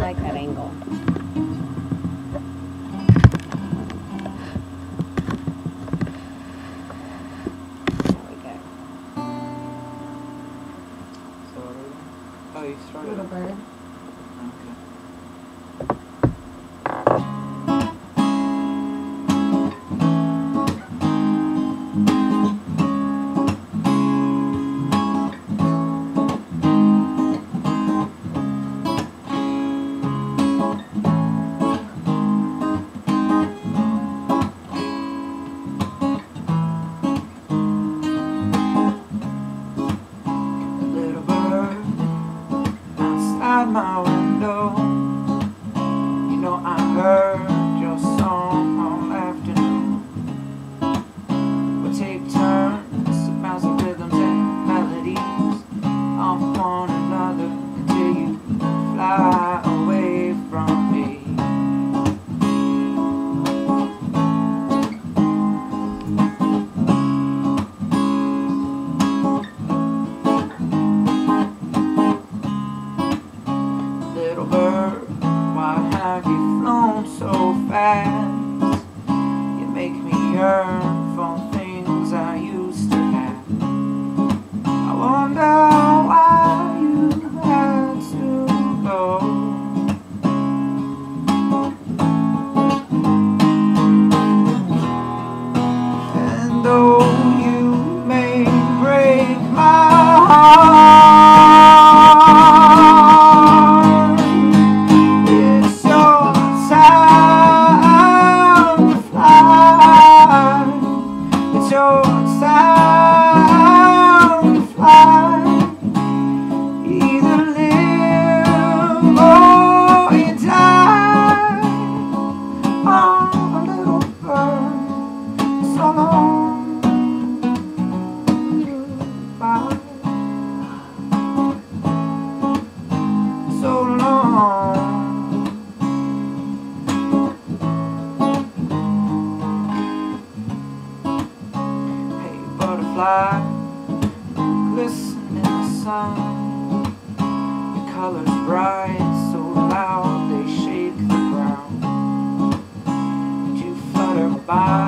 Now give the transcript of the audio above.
like that angle. There we go. So, oh, you started. Little bird. Okay. My window, you know I heard your song all afternoon. We'll take turns to bounce the rhythms and melodies off one another until you fly away from me. Little bird, why have you flown so fast? You make me yearn for things I used to have. I wonder why you had to go. And though you may break my heart, your time to fly. Either live or you die. Oh, a little bird, so long goodbye. So long. Butterfly, glisten in the sun. Your colors bright, so loud they shake the ground. And you flutter by